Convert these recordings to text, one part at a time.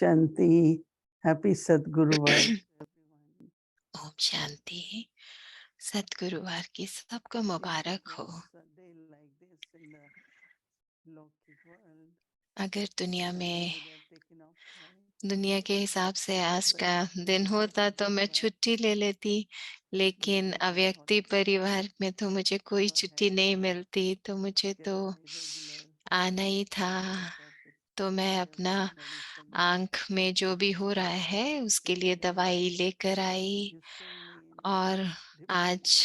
Shanti, happy Sadguruvar. Om Shanti. सतगुरुवार की सबको मुबारक हो। अगर दुनिया के हिसाब से आज का दिन होता तो मैं छुट्टी ले लेती, लेकिन अव्यक्ति परिवार में तो मुझे कोई छुट्टी नहीं मिलती, तो मुझे तो आना ही था। तो मैं अपना आँख में जो भी हो रहा है उसके लिए दवाई लेकर आई, और आज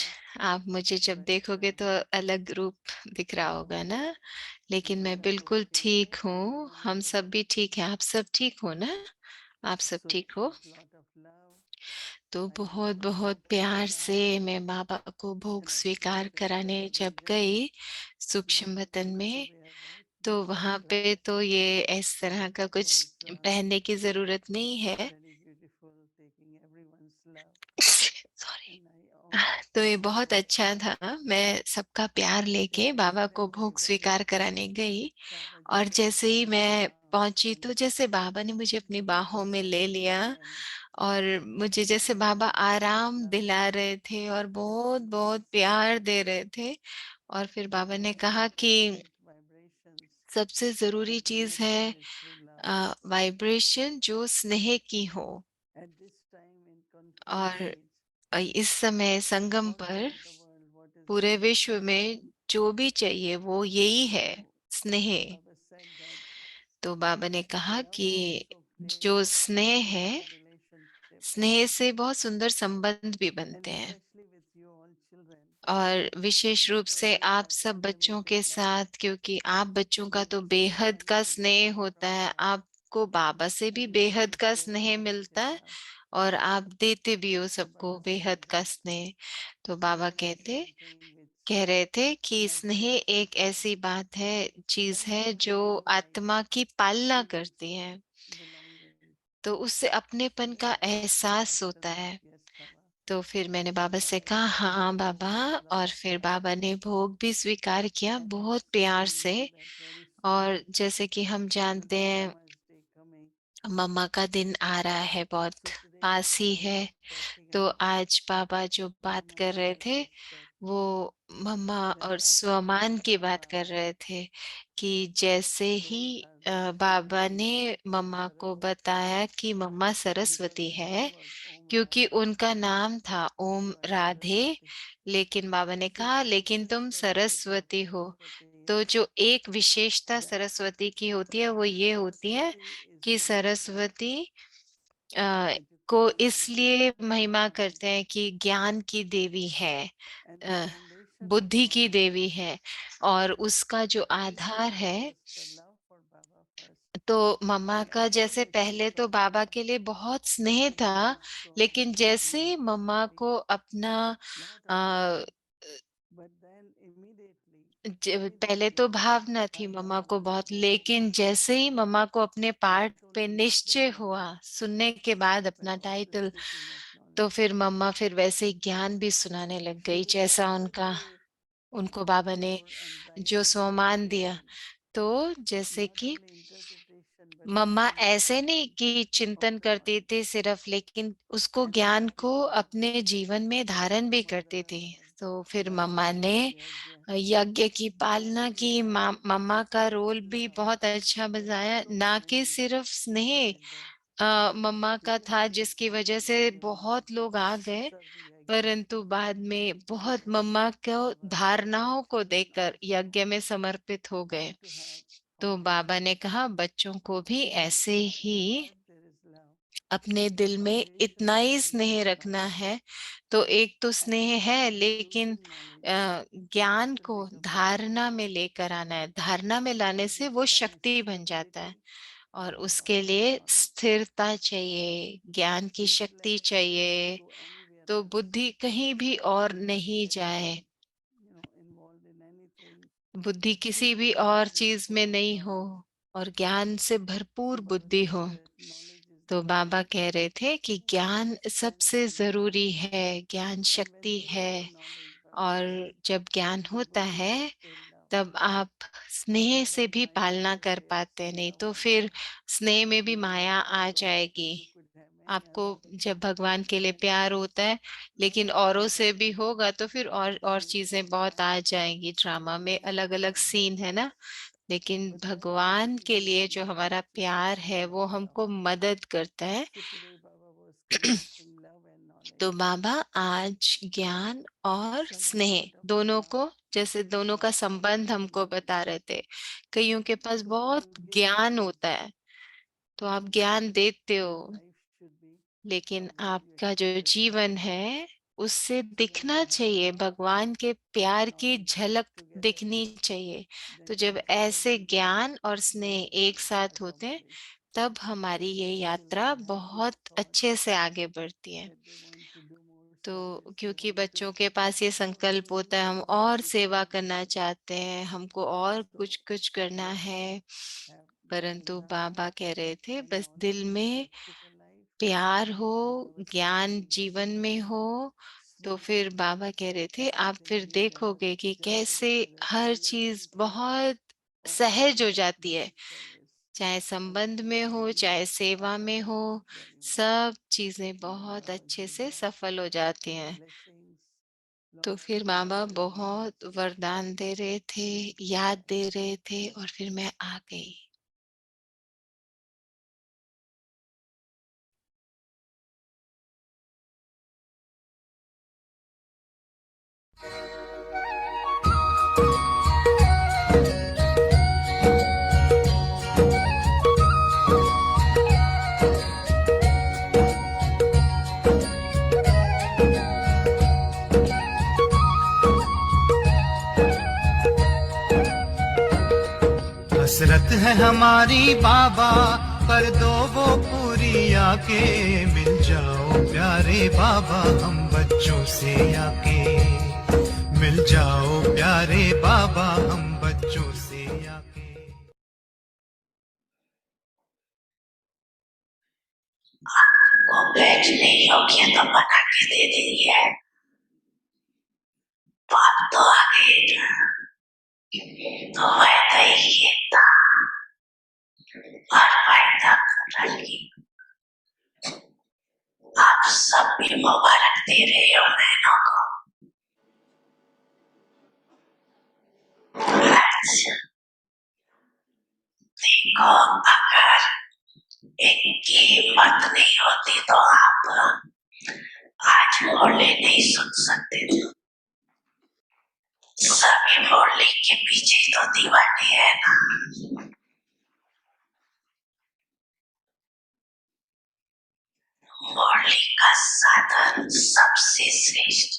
आप मुझे जब देखोगे तो अलग रूप दिख रहा होगा ना, लेकिन मैं बिल्कुल ठीक हूँ। हम सब भी ठीक हैं। आप सब ठीक हो ना? आप सब ठीक हो? तो बहुत बहुत प्यार से मैं बाबा को भोग स्वीकार कराने जब गई सूक्ष्म वतन में, तो वहां पे तो ये इस तरह का कुछ पहनने की जरूरत नहीं है। सॉरी। तो ये बहुत अच्छा था। मैं सबका प्यार लेके बाबा को भोग स्वीकार कराने गई, और जैसे ही मैं पहुंची तो जैसे बाबा ने मुझे अपनी बाहों में ले लिया, और मुझे जैसे बाबा आराम दिला रहे थे और बहुत बहुत प्यार दे रहे थे। और फिर बाबा ने कहा कि सबसे जरूरी चीज है वाइब्रेशन जो स्नेह की हो। और इस समय संगम पर पूरे विश्व में जो भी चाहिए वो यही है, स्नेह। तो बाबा ने कहा कि जो स्नेह है, स्नेह से बहुत सुंदर संबंध भी बनते हैं, और विशेष रूप से आप सब बच्चों के साथ, क्योंकि आप बच्चों का तो बेहद का स्नेह होता है। आपको बाबा से भी बेहद का स्नेह मिलता है, और आप देते भी हो सबको बेहद का स्नेह। तो बाबा कह रहे थे कि स्नेह एक ऐसी बात है, चीज है जो आत्मा की पालना करती है, तो उससे अपनेपन का एहसास होता है। तो फिर मैंने बाबा से कहा हाँ बाबा, और फिर बाबा ने भोग भी स्वीकार किया बहुत प्यार से। और जैसे कि हम जानते हैं, मम्मा का दिन आ रहा है, बहुत पास ही है। तो आज बाबा जो बात कर रहे थे वो मम्मा और स्वमान की बात कर रहे थे, कि जैसे ही बाबा ने मम्मा को बताया कि मम्मा सरस्वती है, क्योंकि उनका नाम था ओम राधे, लेकिन बाबा ने कहा लेकिन तुम सरस्वती हो। तो जो एक विशेषता सरस्वती की होती है वो ये होती है कि सरस्वती अ, को इसलिए महिमा करते हैं कि ज्ञान की देवी है, अ, बुद्धि की देवी है, और उसका जो आधार है। तो मम्मा का जैसे पहले तो बाबा के लिए बहुत स्नेह था, लेकिन जैसे मम्मा को अपना अ, पहले तो भावना थी मम्मा को बहुत, लेकिन जैसे ही मम्मा को अपने पार्ट पे निश्चय हुआ सुनने के बाद अपना टाइटल, तो फिर मम्मा फिर वैसे ही ज्ञान भी सुनाने लग गई, जैसा उनको बाबा ने जो सम्मान दिया। तो जैसे कि मम्मा ऐसे नहीं कि चिंतन करती थी सिर्फ, लेकिन उसको ज्ञान को अपने जीवन में धारण भी करती थी। तो फिर मम्मा ने यज्ञ की पालना की। मम्मा का रोल भी बहुत अच्छा बजाया, ना कि सिर्फ स्नेह मम्मा का था जिसकी वजह से बहुत लोग आ गए, परंतु बाद में बहुत मम्मा को धारणाओं को देखकर यज्ञ में समर्पित हो गए। तो बाबा ने कहा बच्चों को भी ऐसे ही अपने दिल में इतना ही स्नेह रखना है। तो एक तो स्नेह है, लेकिन ज्ञान को धारणा में लेकर आना है। धारणा में लाने से वो शक्ति बन जाता है, और उसके लिए स्थिरता चाहिए, ज्ञान की शक्ति चाहिए। तो बुद्धि कहीं भी और नहीं जाए, बुद्धि किसी भी और चीज में नहीं हो, और ज्ञान से भरपूर बुद्धि हो। तो बाबा कह रहे थे कि ज्ञान सबसे जरूरी है, ज्ञान शक्ति है। और जब ज्ञान होता है तब आप स्नेह से भी पालना कर पाते हैं, नहीं तो फिर स्नेह में भी माया आ जाएगी। आपको जब भगवान के लिए प्यार होता है लेकिन औरों से भी होगा तो फिर और चीजें बहुत आ जाएंगी। ड्रामा में अलग अलग सीन है ना, लेकिन भगवान के लिए जो हमारा प्यार है वो हमको मदद करता है। तो बाबा आज ज्ञान और स्नेह दोनों को, जैसे दोनों का संबंध हमको बता रहे थे। कईयों के पास बहुत ज्ञान होता है तो आप ज्ञान देते हो, लेकिन आपका जो जीवन है उससे दिखना चाहिए, भगवान के प्यार की झलक दिखनी चाहिए। तो जब ऐसे ज्ञान और स्नेह एक साथ होते हैं तब हमारी ये यात्रा बहुत अच्छे से आगे बढ़ती है। तो क्योंकि बच्चों के पास ये संकल्प होता है हम और सेवा करना चाहते हैं, हमको और कुछ कुछ करना है, परंतु बाबा कह रहे थे बस दिल में प्यार हो, ज्ञान जीवन में हो, तो फिर बाबा कह रहे थे आप फिर देखोगे कि कैसे हर चीज बहुत सहज हो जाती है, चाहे संबंध में हो चाहे सेवा में हो, सब चीजें बहुत अच्छे से सफल हो जाती हैं। तो फिर बाबा बहुत वरदान दे रहे थे, याद दे रहे थे, और फिर मैं आ गई। हसरत है हमारी बाबा, कर दो वो पूरी आके। मिल जाओ प्यारे बाबा हम बच्चों से आके। मिल जाओ प्यारे बाबा हम बच्चों से आके। आपको बैठने योग्य तो बना के दे दी है, बात तो आगे तो वायदा ही था और वायदा करेंगे। आप सब भी मुबारक दे रहे हो बहनों को। देखो अगर इनकी हिम्मत नहीं होती तो आप आज मुरली नहीं सुन सकते थे। सभी मुरली के पीछे तो दीवाने हैं ना। मुरली का साधन सबसे श्रेष्ठ।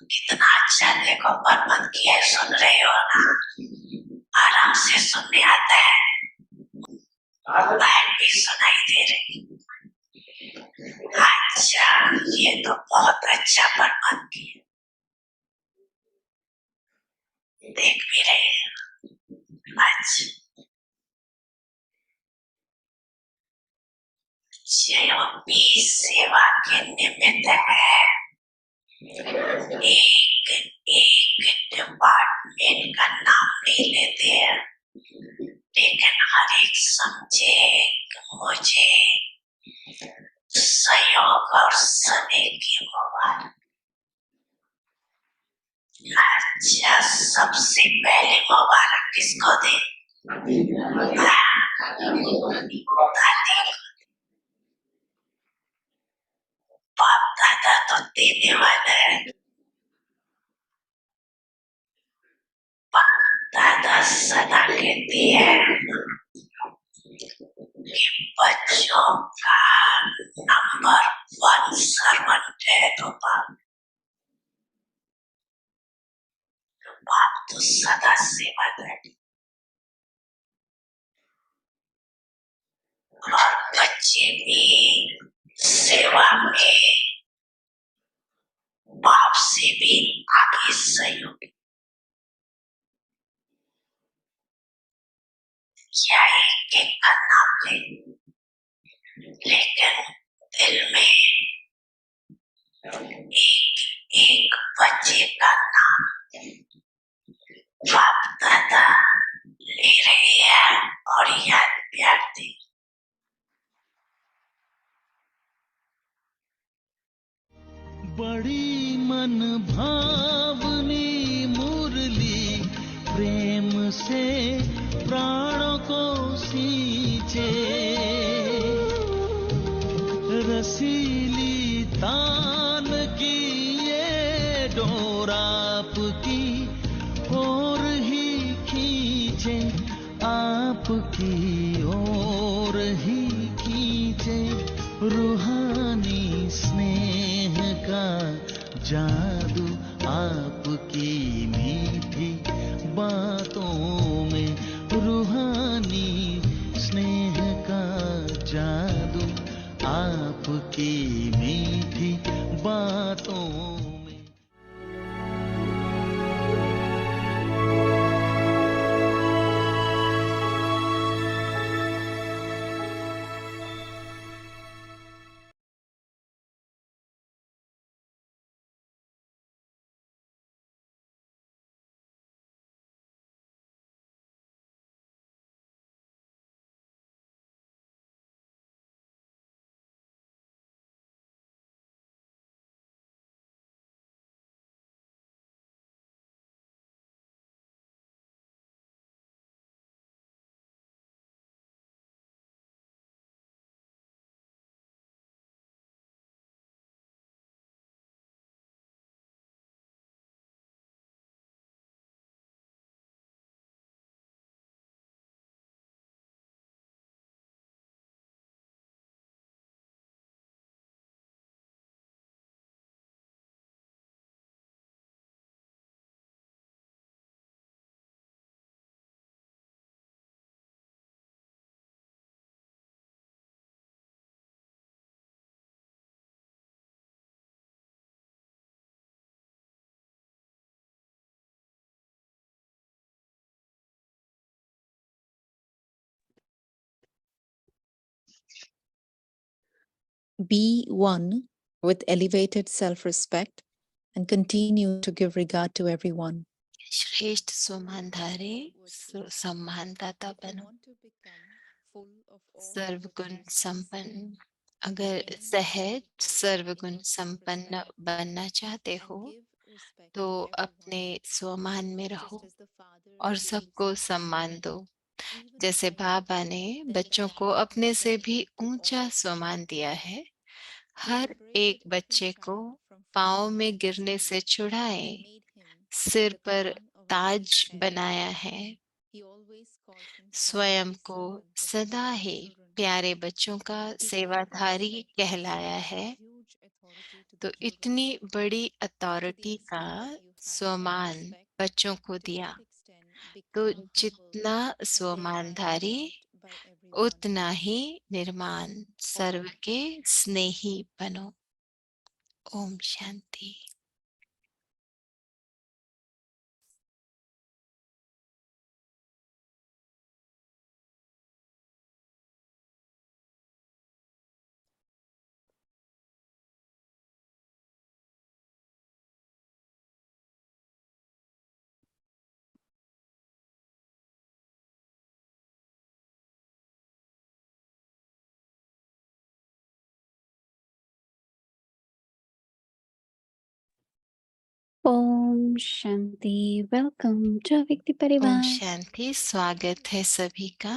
कितना अच्छा देखो बर्बाद किया, सुन रहे हो ना, आराम से सुनने आता है, बाहर भी सुनाई दे रही। अच्छा ये तो बहुत अच्छा बर्बाद किया, देख भी रहे हैं। अच्छा जो भी सेवा के निमित्त है, एक एक डिपार्टमेंट का नाम नहीं लेते हैं, लेकिन हर एक समझे मुझे सहयोग और स्नेह की मुबारक। अच्छा सबसे पहले मुबारक किसको दे? बाप दादा तो देने वाला है, दादा सदा कहती है कि बच्चों का नंबर 1 सर्वेंट है तो बाप तो सदा सेवा करे और बच्चे भी सेवा में बाप से भी आगे सहयोग। क्या एक एक का नाम ले, लेकिन दिल में एक एक बच्चे का नाम Oriyan Vyakti. बड़ी मन भावनी मुरली प्रेम से प्राणों को सींचे, रसीली तान की ये डोर आपकी ओर ही खींचे, आपकी ओर ही खींचे, रूहानी स्नेह का जादू आपकी मीठी बातों में, रूहानी स्नेह का जादू आपकी मीठी बातों में। Be one with elevated self-respect and continue to give regard to everyone. श्रेष्ठ सम्मानधारी सम्मानदाता बनो, सर्वगुण संपन्न। अगर सहज सर्वगुण संपन्न बनना चाहते हो तो अपने स्वमान में रहो और सबको सम्मान दो। जैसे बाबा ने बच्चों को अपने से भी ऊंचा सम्मान दिया है, हर एक बच्चे को पाँव में गिरने से छुड़ाए, सिर पर ताज बनाया है, स्वयं को सदा ही प्यारे बच्चों का सेवाधारी कहलाया है। तो इतनी बड़ी अथॉरिटी का स्वमान बच्चों को दिया, तो जितना स्वमानधारी उतना ही निर्माण, सर्व के स्नेही बनो। ओम शांति। ओम शांति। वेलकम टू व्यक्ति ओम परिवार। शांति। स्वागत है सभी का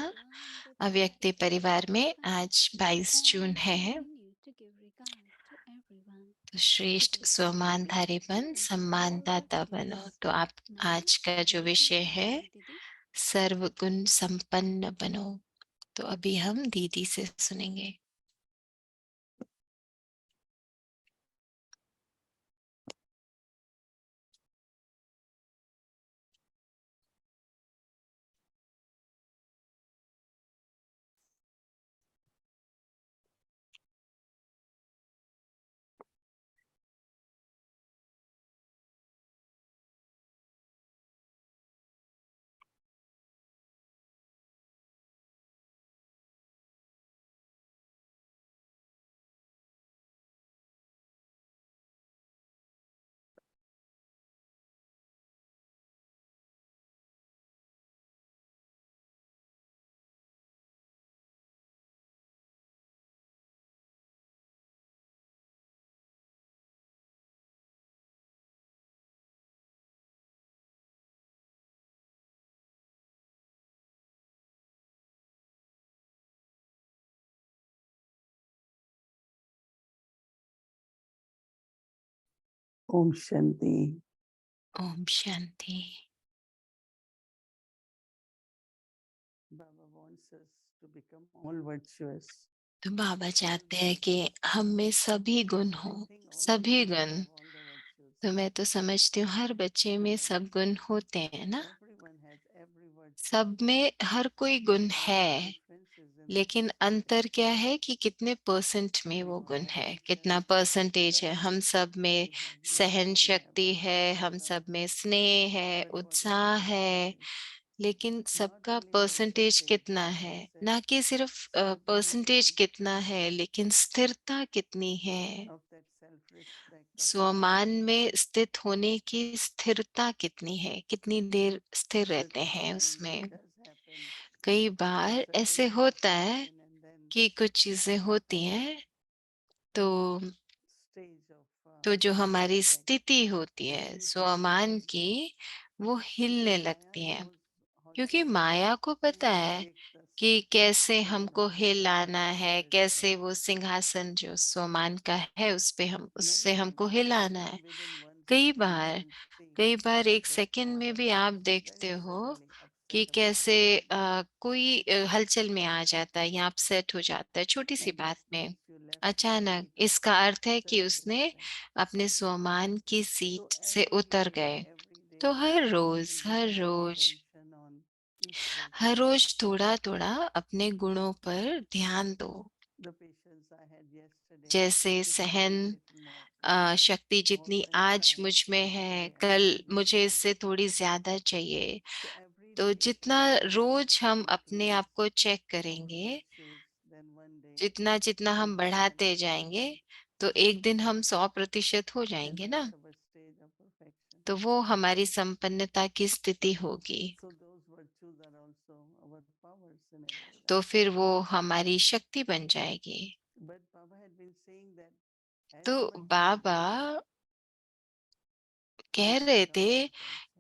अव्यक्ति परिवार में। आज 22 जून है। तो श्रेष्ठ सम्मानधारी बन, सम्मानदाता बनो। तो आप आज का जो विषय है सर्वगुण संपन्न बनो। तो अभी हम दीदी से सुनेंगे। Om Shanti. Om Shanti. Baba wants us to become all virtuous. तो बाबा चाहते हैं कि हम में सभी गुण हो, सभी गुण। तो मैं तो समझती हूँ हर बच्चे में सब गुण होते हैं ना, सब में हर कोई गुण है, लेकिन अंतर क्या है कि कितने परसेंट में वो गुण है, कितना परसेंटेज है। हम सब में सहन शक्ति है, हम सब में स्नेह है, उत्साह है, लेकिन सबका परसेंटेज कितना है, ना कि सिर्फ परसेंटेज कितना है, लेकिन स्थिरता कितनी है, स्वमान में स्थित होने की स्थिरता कितनी है, कितनी देर स्थिर रहते हैं उसमें। कई बार ऐसे होता है कि कुछ चीजें होती हैं तो जो हमारी स्थिति होती है स्वमान की, वो हिलने लगती है, क्योंकि माया को पता है कि कैसे हमको हिलाना है, कैसे वो सिंहासन जो स्वमान का है उस पे हम उससे हमको हिलाना है। कई बार एक सेकंड में भी आप देखते हो कि कैसे कोई हलचल में आ जाता है या अपसेट हो जाता है छोटी सी बात में अचानक। इसका अर्थ है कि उसने अपने स्वमान की सीट से उतर गए। तो हर रोज थोड़ा थोड़ा अपने गुणों पर ध्यान दो। जैसे सहन शक्ति जितनी आज मुझ में है, कल मुझे इससे थोड़ी ज्यादा चाहिए। तो जितना रोज हम अपने आप को चेक करेंगे, जितना जितना हम बढ़ाते जाएंगे, तो एक दिन हम 100% हो जाएंगे ना। तो वो हमारी संपन्नता की स्थिति होगी। तो फिर वो हमारी शक्ति बन जाएगी। तो बाबा कह रहे थे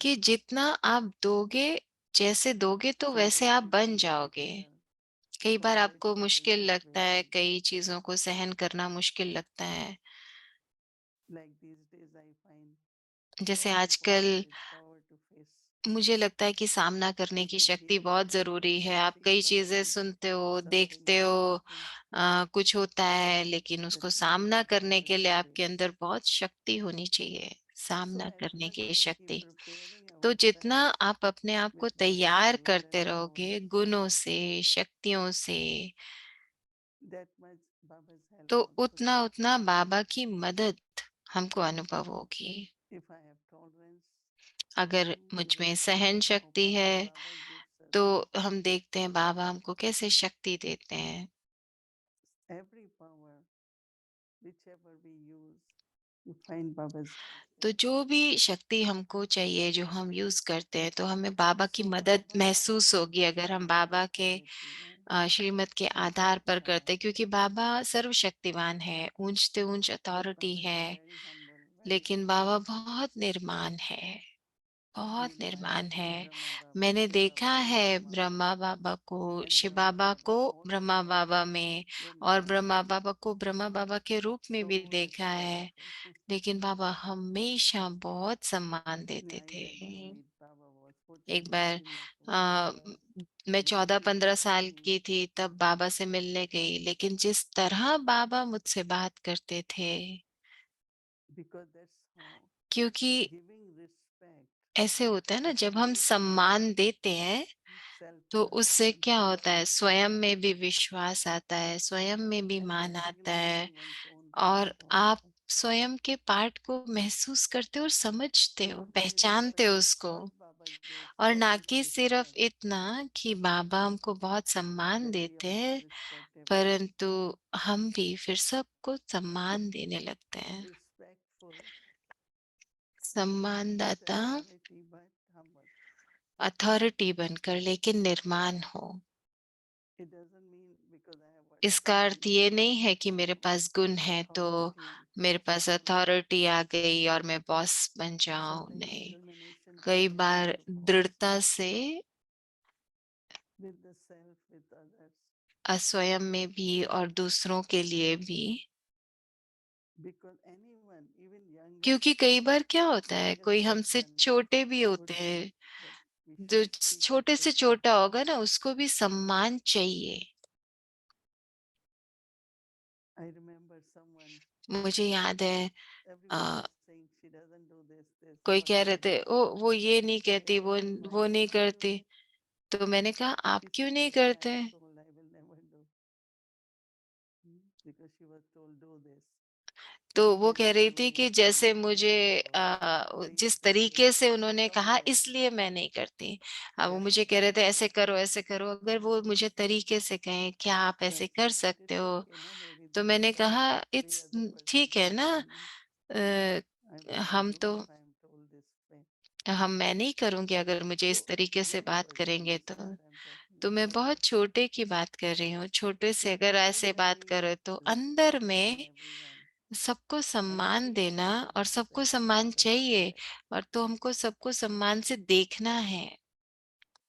कि जितना आप दोगे, जैसे दोगे तो वैसे आप बन जाओगे। कई बार आपको मुश्किल लगता है, कई चीजों को सहन करना मुश्किल लगता है। जैसे आजकल मुझे लगता है कि सामना करने की शक्ति बहुत जरूरी है। आप कई चीजें सुनते हो, देखते हो, कुछ होता है, लेकिन उसको सामना करने के लिए आपके अंदर बहुत शक्ति होनी चाहिए, सामना करने की शक्ति। तो जितना आप अपने आप को तैयार करते रहोगे गुणों से, शक्तियों से, तो उतना उतना बाबा की मदद हमको अनुभव होगी। अगर मुझ में सहन शक्ति है, तो हम देखते हैं बाबा हमको कैसे शक्ति देते हैं। तो जो भी शक्ति हमको चाहिए, जो हम यूज करते हैं, तो हमें बाबा की मदद महसूस होगी अगर हम बाबा के श्रीमत के आधार पर करते, क्योंकि बाबा सर्वशक्तिवान है, ऊंचते ऊंच अथॉरिटी है, लेकिन बाबा बहुत निर्माण है, बहुत निर्माण है। मैंने देखा है ब्रह्मा बाबा को, शिव बाबा को ब्रह्मा बाबा में, और ब्रह्मा बाबा को ब्रह्मा बाबा के रूप में भी देखा है, लेकिन baबा हमेशा बहुत सम्मान देते थे। एक बार मैं 14-15 साल की थी, तब बाबा से मिलने गई, लेकिन जिस तरह बाबा मुझसे बात करते थे, क्योंकि ऐसे होता है ना, जब हम सम्मान देते हैं तो उससे क्या होता है, स्वयं में भी विश्वास आता है, स्वयं में भी मान आता है, और आप स्वयं के पार्ट को महसूस करते हो और समझते हो, पहचानते हो उसको। और ना कि सिर्फ इतना कि बाबा हमको बहुत सम्मान देते हैं, परंतु हम भी फिर सबको सम्मान देने लगते हैं। सम्मानदाता अथॉरिटी बनकर, लेकिन निर्माण हो। इसका अर्थ ये नहीं है कि मेरे पास गुण है तो मेरे पास अथॉरिटी आ गई और मैं बॉस बन जाऊं। नहीं, कई बार दृढ़ता से स्वयं में भी और दूसरों के लिए भी younger क्योंकि कई बार क्या होता है, younger कोई हमसे person छोटे भी would होते हैं, think that we जो should treat him छोटे से with छोटा respect. होगा ना, उसको भी सम्मान चाहिए। I remember someone मुझे याद है everyone uh, was saying she doesn't do this कोई what कह she रहे थे, does. ओ वो ये नहीं I कहती, asked her why वो she नहीं doesn't do करती। it. तो मैंने कहा आप She क्यों said, नहीं "Mama, I करते? was told I will never do." Because she was told do this. तो Don't वो get कह रही थी involved कि in जैसे family मुझे matters or bring जिस up anything. तरीके से So उन्होंने कहा, somewhere इसलिए मैं नहीं करती। अब वो there मुझे was कह रहे थे something ऐसे करो ऐसे करो, अगर वो मुझे तरीके से कहें क्या आप that ऐसे कर सकते it's हो, okay, no, maybe तो this मैंने is कहा every इट्स other person ठीक है does ना। for me. I will not हम do तो if I am told this way. मैं नहीं करूंगी अगर मुझे So इस तरीके से young बात person करेंगे is तो। what I'm talking तो मैं about. बहुत छोटे की बात कर रही हूँ, छोटे से So अगर ऐसे बात internally करो तो अंदर respecting में everyone सबको and सम्मान treating देना, और others with सबको सम्मान चाहिए, self-respect. और तो हमको सबको सम्मान से देखना है,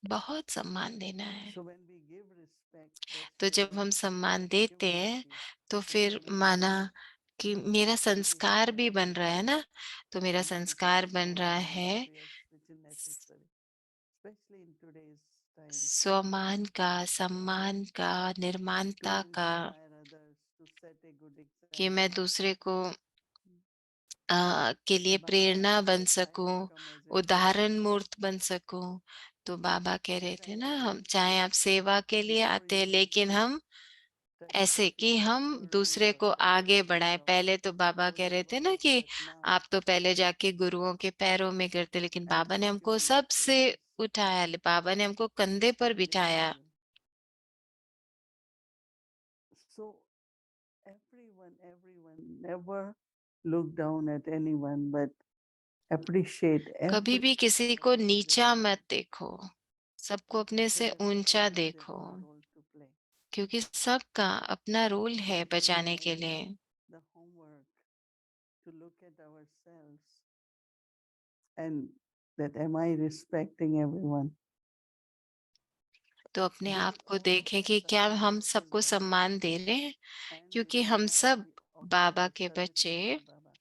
बहुत सम्मान देना है। So when we give respect, that's तो like जब हम सम्मान देते हैं humility. तो It is फिर माना humility. कि मेरा It is संस्कार भी बन रहा है humility. ना, तो मेरा And that is संस्कार very बन रहा important है behaviors which is necessary, especially in today's time, स्वमान का, सम्मान का, to निर्माणता का, inspire others, to set a good कि मैं example. दूसरे को के लिए And Baba प्रेरणा always बन says, I सकूं, have come as a उदाहरण teacher. मूर्त बन सकूं। तो बाबा कह रहे थे ना, हम Practically, चाहे आप सेवा के लिए before आते हैं, you लेकिन हम touch the ऐसे कि feet of हम gurus दूसरे or को आगे disciples बढ़ाएं। of पहले तो बाबा कह रहे थे ना whosoever, कि but now आप तो पहले जाके गुरुओं के पैरों में गिरते, लेकिन at बाबा ने हमको everyone's सबसे places, उठाया, बाबा ने हमको कंधे पर every बिठाया। level. So everyone, never look down at anyone, but appreciate कभी भी everyone किसी for को their नीचा role, मत देखो, सबको अपने because से ऊंचा everyone has a देखो, good role to play. क्योंकि सबका अपना रोल है Then we बचाने के have लिए। the homework to look at ourselves and that am I respecting everyone? तो अपने Because आप को all of देखें us कि are क्या हम beloved सबको children, सम्मान दे रहे हैं, and क्योंकि right हम now सब we offer बाबा the के service बच्चे to Baba.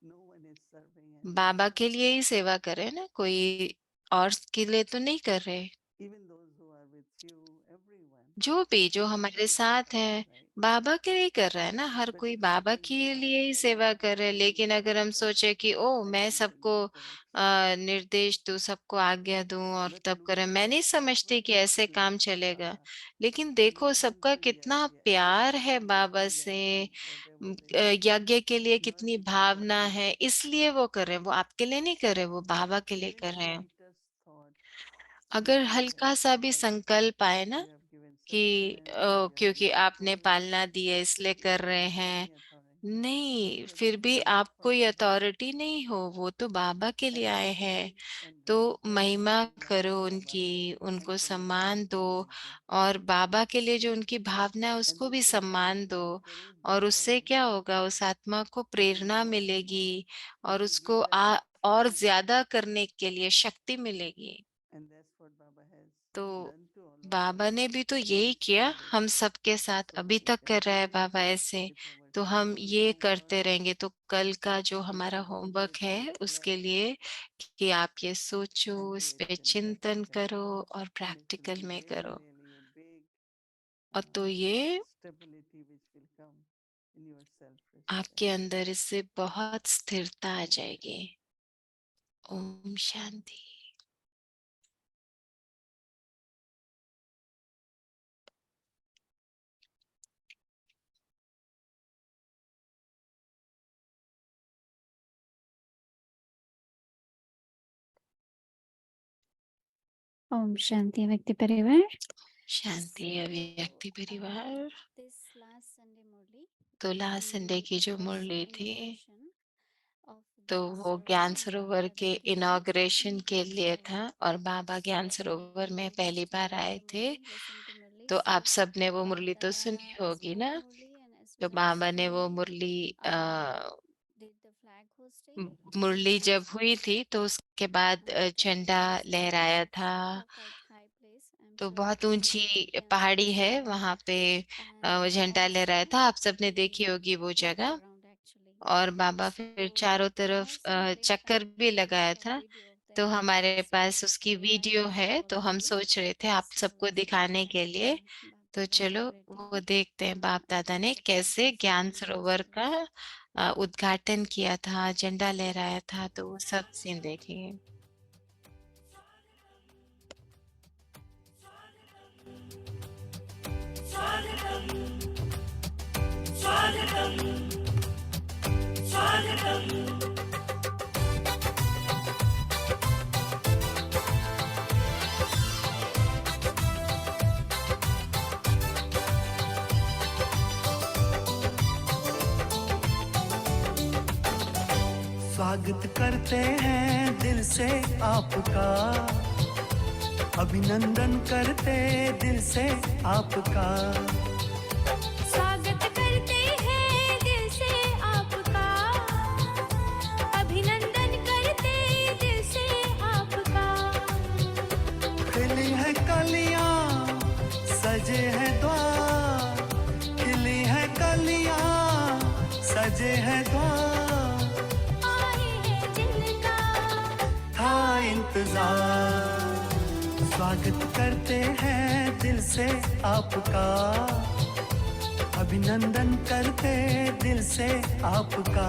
No one is serving anyone बाबा के else. लिए ही सेवा कर रहे हैं ना, कोई और के लिए तो नहीं कर रहे। Even those who are with you, everyone. जो भी जो हमारे Everybody साथ suffers, है, right? बाबा के लिए कर रहा है ना, हर But कोई if we बाबा think के that I लिए am ही the सेवा one who कर is रहे हैं, giving लेकिन अगर हम direction, सोचे कि ओ मैं attention सबको and correction, निर्देश दूं, सबको आज्ञा दूं और but तब करें, losing मैं the नहीं समझती कि preference ऐसे to काम serve चलेगा। Baba, लेकिन and देखो not सबका कितना enthusiasm, प्यार है बाबा से, enthusiasm, whatever they say, यज्ञ के लिए कितनी mercy भावना compassion. है, इसलिए वो कर रहे हैं। वो आपके लिए नहीं कर रहे, वो बाबा के लिए Even कर the रहे हैं। lightest thought is अगर like that. हल्का सा भी Like संकल्प आए ना you have given कि sustenance or you have क्योंकि given आपने food, पालना दी है इसलिए you कर don't रहे have हैं, any authority नहीं, because फिर you भी are doing आप for कोई Baba. अथॉरिटी नहीं हो, वो तो बाबा के लिए And आए हैं। praise and तो respect महिमा and love करो Baba उनकी, उनको सम्मान दो, unconditionally too. और बाबा के लिए जो उनकी भावना है And उसको this भी will सम्मान दो। encourage the और उससे soul क्या होगा, उस आत्मा को to do Prerna more and more. मिलेगी, It और will उसको give that और strength. ज्यादा करने के लिए शक्ति मिलेगी। And that's what Baba has तो done to all of us बाबा ने भी तो and यही किया inspired हम us. सबके साथ, So अभी we तक कर रहा है continue बाबा ऐसे। with our तो हम tomorrow's ये homework करते रहेंगे, तो कल का जो with हमारा the होमवर्क homework to है उसके reflect लिए कि आप ये सोचो, and do इस it पे in चिंतन practical. करो और And it will practical be में really, करो। really a big और तो ये stability which will come in your आपके self-respect. अंदर इससे बहुत स्थिरता आ जाएगी। Om Shanti. Om Shanti Vyakti Parivar. शांति अव्यक्ति परिवार। This last Sunday Murli, तो लास्ट संडे the की जो it was मुरली थी, inauguration of तो Gyan वो Sarovar ज्ञान and सरोवर Baba के dedication. इनॉग्रेशन के लिए था, और बाबा ज्ञान So सरोवर में everybody पहली must बार आए heard the थे। Murli, listen to Murli. तो आप So सबने वो मुरली तो Baba सुनी होगी spoke ना। Murli, and as तो soon as बाबा ने वो he Murali did the flag hosting, Murali he जब हुई spoke थी तो उसके बाद that झंडा लहराया था। a quite high place. I'm तो sure बहुत everybody visited ऊंची Gyan पहाड़ी है, Sarovar. वहां पे And वो झंडा लहराया also था, आप सबने देखी होगी वो walked जगह। around actually. और बाबा फिर चारों तरफ चक्कर भी लगाया था। तो हमारे पास उसकी वीडियो है, तो हम सोच रहे थे आप सबको दिखाने के लिए। तो चलो वो देखते हैं बाप दादा ने कैसे ज्ञान सरोवर का उद्घाटन किया था, झंडा लहराया था, तो वो सब सीन देखेंगे। स्वागत करते हैं दिल से आपका, अभिनंदन करते दिल से आपका। स्वागत करते हैं दिल से आपका, अभिनंदन करते दिल से आपका। खिली है कलियां, सजे हैं द्वार, खिली है कलियां, सजे हैं द्वार। था इंतजार, स्वागत करते हैं दिल से आपका, अभिनंदन करते दिल से आपका।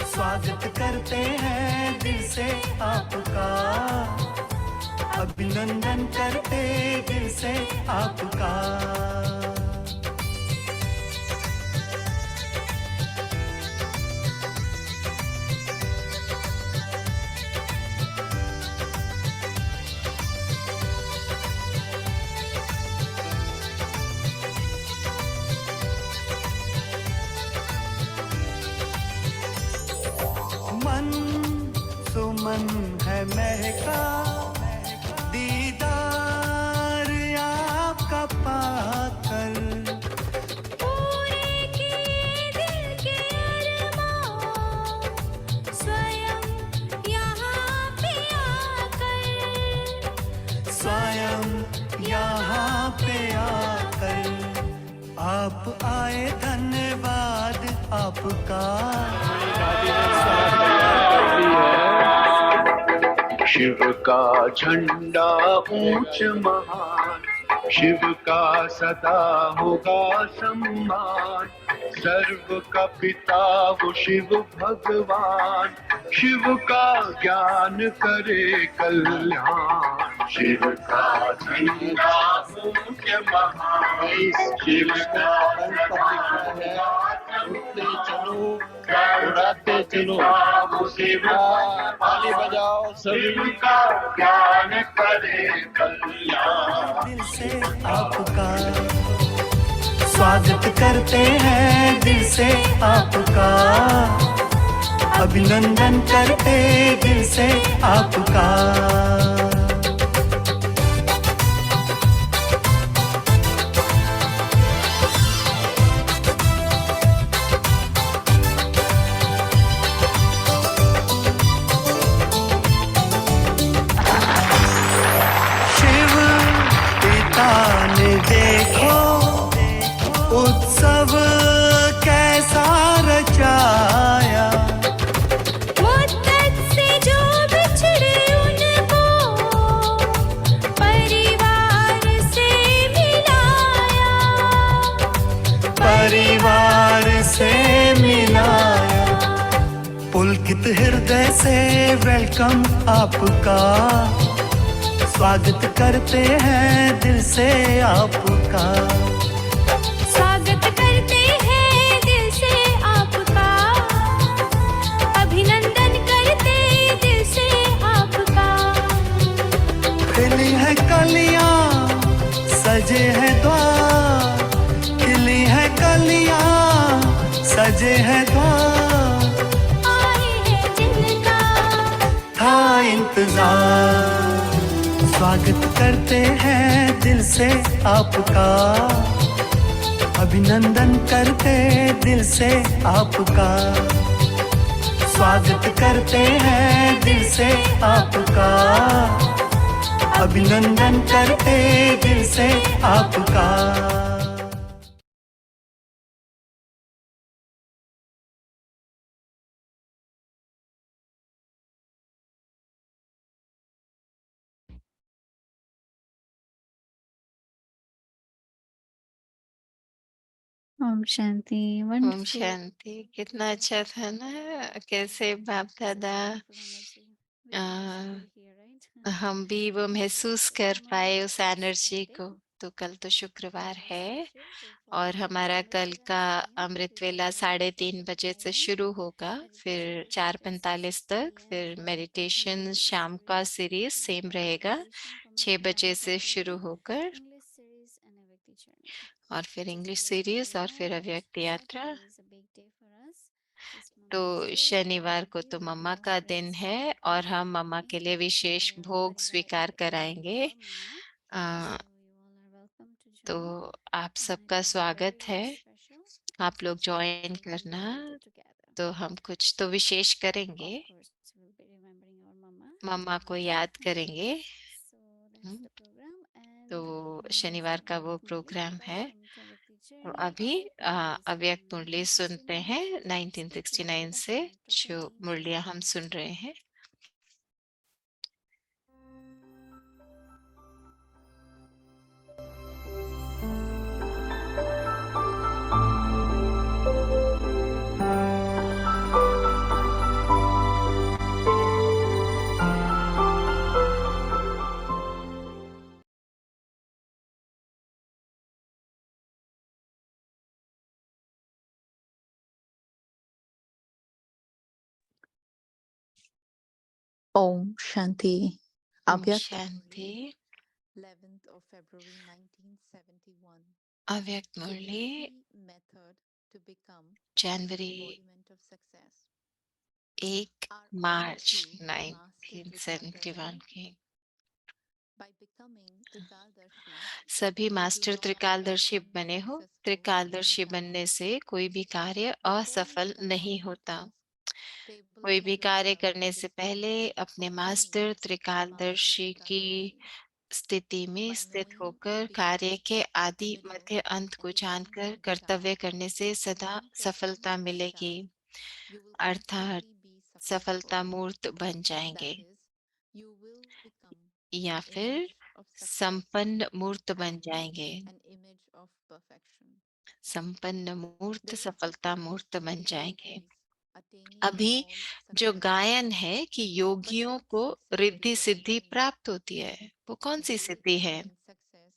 स्वागत करते हैं दिल से आपका, अभिनंदन करते दिल से आपका। मन सुमन है महका, दीदार आपका पाकर। पूरे किए दिल के अरमान, स्वयं यहाँ पे आकर। स्वयं यहाँ पे आकर आप आए, धन्यवाद आपका। शिव का झंडा ऊंच महान, शिव का सदा होगा सम्मान। सर्व का पिता वो शिव भगवान, शिव का ज्ञान करे कल्याण। शिव का झंडा ऊंच महान, शिव का चलो उड़ाते चलो, ताली बजाओ सभी का ज्ञान करे कल्याण। दिल से आपका स्वागत करते हैं, दिल से आपका, अभिनंदन करते दिल से आपका। देखो उत्सव कैसा रचाया, मुद्दत से जो बिछड़े उनको परिवार से मिलाया। परिवार से मिलाया। पुलकित हृदय से वेलकम आपका, स्वागत करते हैं दिल से आपका। स्वागत करते हैं दिल से आपका, अभिनंदन करते दिल से आपका। खिली है कलियां, सजे हैं द्वार, खिली है कलियां, सजे हैं द्वार। आए हैं जिनका था इंतजार, स्वागत करते हैं दिल से आपका, अभिनंदन करते दिल से आपका। स्वागत करते हैं दिल से आपका, अभिनंदन करते दिल से आपका। Om Shanti. ओम Wonderful. शांति। कितना अच्छा था ना, कैसे बाप So दादा wonderful energy. We can uh, feel here, right? हम भी वो महसूस So कर tomorrow पाए उस is एनर्जी Sunday. को। तो कल तो शुक्रवार Very है special to follow और the हमारा Amrit कल Vela का session. अमृत This वेला will be running 3:30 from 4 बजे से p.m. शुरू होगा, फिर Meditation will start at 6 4:45 तक, p.m. फिर followed by मेडिटेशन Hindi शाम का series, series same followed by रहेगा meditation from 6 बजे से 5:30 शुरू होकर, English series and Avyakti journey. और फिर So English today is series और फिर Shanivar. अव्यक्त So यात्रा। today is a big day for us. It's तो Mama's day शनिवार and को we तो will मम्मा give का दिन breaks है to और Mama हम मम्मा today के लिए विशेष by our भोग Parivar स्वीकार and कराएंगे। for Mama. Uh, So you all are welcome to तो join. आप And सबका it will be very, स्वागत है, very special. आप लोग So join we will be करना। created together. तो हम कुछ तो विशेष करेंगे, Of course, we'll be remembering our Mama. मम्मा को याद करेंगे। So that's the program. तो And शनिवार so का वो Avyakt Murli, प्रोग्राम है। welcome to Avyakti तो journey. अभी Murlis अव्यक्त from मुरली सुनते 1969 हैं speaking on 1969 से, behalf of जो 18 मुरलियां हम children. सुन रहे हैं। Om Shanti. Om Avyakt Shanti. 11th of February 1971. Avyakt The Murli easy method to become January embodiment of success. 1 Are all of March you master 1971 Trikaldarshi? की। By becoming Trikaldarshi, सभी you do master not त्रिकालदर्शी become बने हो। successful in त्रिकालदर्शी task. बनने से कोई भी कार्य Before you असफल come नहीं onto होता। task, कोई भी कार्य stabilize करने yourself से with पहले state अपने of मास्टर being Master त्रिकालदर्शी की Trikaldarshi. स्थिति में By स्थित knowing होकर the कार्य beginning, के आदि middle, मध्य अंत को and the end जानकर of the कर्तव्य task, करने से सदा one person सफलता this मिलेगी, task, you will अर्थात instantly be सफलता successful. मूर्त बन जाएंगे, That is, you will become या an फिर image of success संपन्न मूर्त बन and जाएंगे। an image of perfection. संपन्न मूर्त There is a सफलता quote मूर्त in बन the जाएंगे। yogis attaining अभी all जो successes. गायन है कि But योगियों what को success Riddhi do they Siddhi attain? प्राप्त होती है, वो कौन सी They सिद्धि है? attain success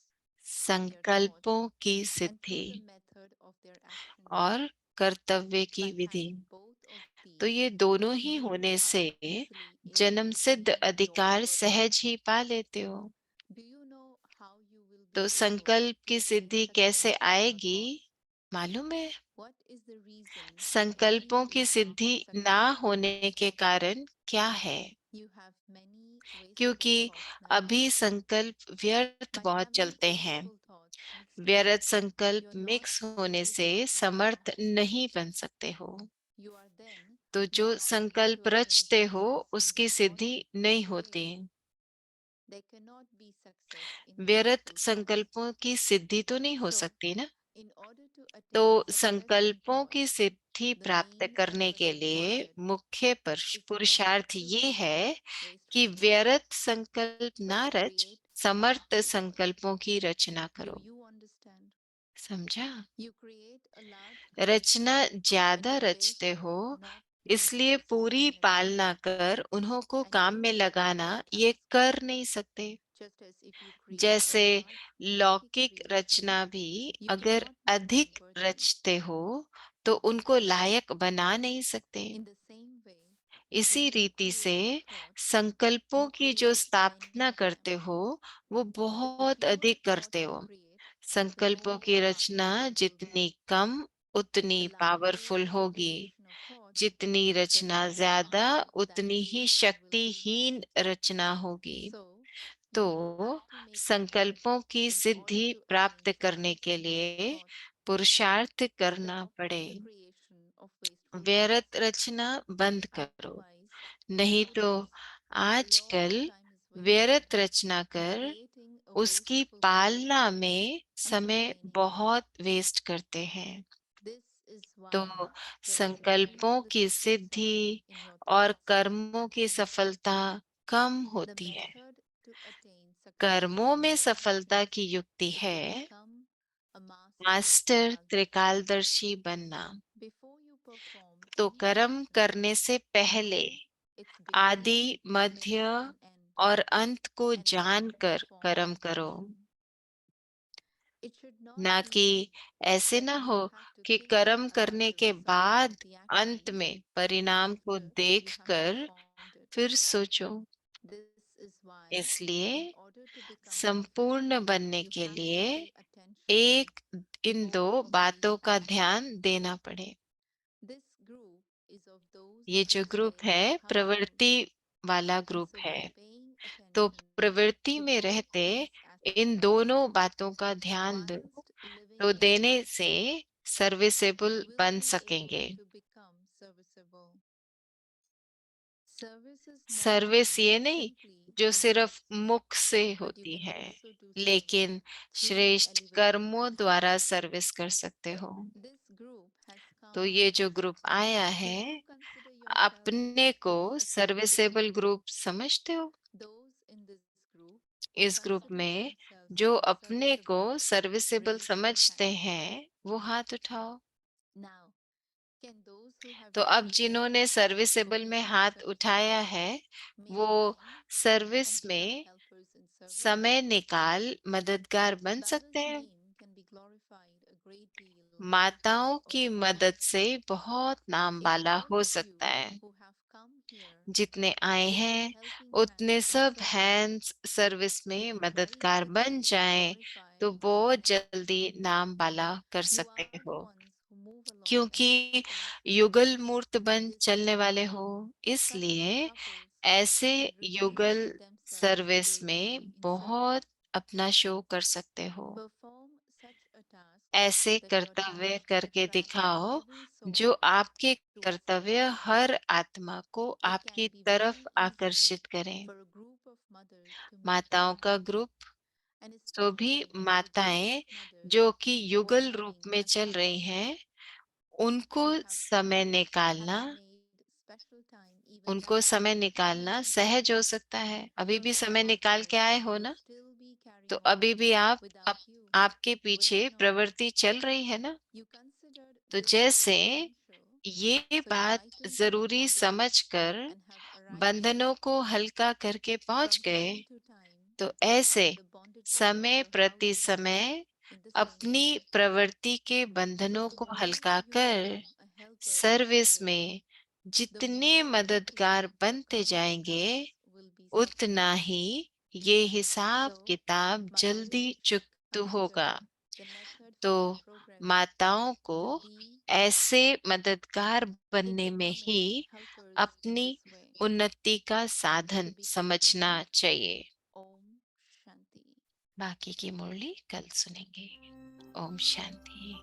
by their thoughts संकल्पों की and Siddhi through the method of their actions. और कर्तव्य की By Vidhi. having both of तो these, ये दोनों ही you होने are से easily able जन्म to सिद्ध achieve your अधिकार purpose. सहज ही पा लेते हो। Do you know how you will be तो able संकल्प to की attain सिद्धि success कैसे by your आएगी thoughts? मालूम है? What is the reason behind संकल्पों की lack सिद्धि of ना success in होने के yourself? कारण क्या है? You have many wasteful क्योंकि thoughts now. अभी संकल्प व्यर्थ By बहुत having चलते हैं। wasteful thoughts mixed व्यर्थ together, संकल्प you're not मिक्स होने able से to become समर्थ master. नहीं बन सकते हो। You are then तो जो not able संकल्प to attain रचते हो success in उसकी the सिद्धि thoughts नहीं you होती। create. There cannot be success in व्यर्थ wasteful thoughts. संकल्पों की सिद्धि तो नहीं हो So, सकती ना। in order to तो attain success in संकल्पों thoughts, की सिद्धि the प्राप्त main करने के effort लिए required मुख्य is not पुरुषार्थ to ये create है कि wasteful thoughts, व्यर्थ संकल्प but ना to रच, create समर्थ meaningful thoughts. संकल्पों की रचना Do करो। you understand? समझा? You create a large house Rachna and ज्यादा you place रचते there हो, not इसलिए meaningful पूरी amenities. पालना कर उन्हों को And काम you में do लगाना this ये task कर नहीं सकते। just as if you create a जैसे large लौकिक creation, रचना भी you अगर cannot make them अधिक worthy. रचते हो तो उनको लायक बना नहीं सकते। In the same way, इसी when you रीति से create thoughts, संकल्पों you की जो create स्थापना many of करते them. हो वो The बहुत fewer अधिक thoughts करते you हो। create, the संकल्पों more की powerful रचना they will जितनी be. कम उतनी The larger पावरफुल the होगी, creation of thoughts, the जितनी रचना more ज्यादा powerful that उतनी ही creation will be. शक्तिहीन रचना होगी। So, तो you have to make effort संकल्पों की in order सिद्धि to प्राप्त attain करने success के in your लिए thoughts. पुरुषार्थ करना Stop पड़े। the creation of wasteful व्यर्थ thoughts. रचना बंद करो, Otherwise, नहीं तो nowadays, a lot आजकल of time is wasted व्यर्थ रचना in कर creating a उसकी wasteful पालना creation में and समय sustaining it. बहुत वेस्ट करते हैं। This is why तो there is संकल्पों की tremendous Siddhi suffering in your और thoughts. कर्मों की सफलता कम The होती है। method to attain success कर्मों in में your सफलता thoughts की युक्ति is to है become a master मास्टर त्रिकालदर्शी बनना। before you perform तो any कर्म action, करने से पहले know its beginning, आदि, मध्य middle, and end, और अंत को and then जानकर perform कर्म the करो। action. It should not ना be कि ऐसे that ना you हो have to कि think कर्म about करने the के result बाद of the अंत action में परिणाम को after you have देखकर performed it. फिर सोचो। This is why, इसलिए in order to become संपूर्ण perfect, बनने you के have to लिए pay attention एक to इन both दो of these बातों का aspects. ध्यान देना पड़े। This group is of those ये who जो ग्रुप stay है harmonious, प्रवृत्ति वाला and ग्रुप so है। by paying तो attention प्रवृत्ति to में both रहते these इन aspects, दोनों बातों का ध्यान दो, whilst living तो in देने harmony, से सर्विसेबल you will बन be सकेंगे। able to become serviceable. Service is not service done ये नहीं simply जो with सिर्फ lips, मुख से but you होती can है, also do service लेकिन through श्रेष्ठ elevated कर्मों practice. द्वारा सर्विस कर सकते हो। This group has come. तो ये जो ग्रुप आया Do है, you consider yourself अपने को to be a serviceable group समझते हो? Those in this group इस ग्रुप consider में themselves जो to be अपने को serviceable, सर्विसेबल raise your समझते hand. हैं वो हाथ उठाओ। Now, can those who have तो अब raised their जिन्होंने hand सर्विसेबल become में हाथ serviceable? उठाया है May वो I सर्विस come to में become helpers in service? समय निकाल मददगार बन Baba's सकते हैं। name can be glorified a great deal with माताओं this की audience. मदद से बहुत नाम If वाला all हो of सकता you है। who have come here जितने आए become हैं helping उतने hands in सब service, हैंड्स सर्विस it में is very मददगार बन easy to जाएं glorify तो Baba's बहुत name. जल्दी नाम वाला कर You सकते are the हो, ones who move along and क्योंकि facilitate. युगल मूर्त बन This चलने is वाले हो। such इसलिए couples ऐसे can reveal युगल themselves सर्विस daily में in service. बहुत अपना शो कर सकते हो। Perform such a task ऐसे that your कर्तव्य task करके attracts दिखाओ every soul जो आपके towards कर्तव्य yourself. हर आत्मा को It आपकी can be तरफ very easy आकर्षित करें। for a group of mothers to make माताओं you का happy, ग्रुप, and तो भी especially for माताएं those mothers जो कि who युगल are रूप in में चल special रही time. हैं, उनको You have समय come निकालना and made special time even उनको now. समय निकालना सहज हो सकता है। अभी Your भी समय निकाल office के आए हो will ना, still be carrying तो on अभी भी without you. आपके Will पीछे it not? प्रवृत्ति चल रही है ना। You considered तो this to be जैसे essential, ये so you बात lightened your जरूरी bondages समझकर and have arrived बंधनों को हल्का करके पहुंच from गए, time to time. तो ऐसे The bondages of समय your प्रति household समय in the same अपनी way. प्रवृत्ति के So बंधनों the को more हल्का you कर become a helper in service service, में the जितने more मददगार quickly your बनते karmic जाएंगे tasks will be settled. उतना ही ये हिसाब So, किताब जल्दी mothers, चुकता होगा। consider the method तो for your progress माताओं को to be ऐसे मददगार in बनने में ही becoming helpers in अपनी this way उन्नति का to साधन be समझना complete. चाहिए। Om Shanti. बाकी की मुरली कल सुनेंगे। ओम शांति।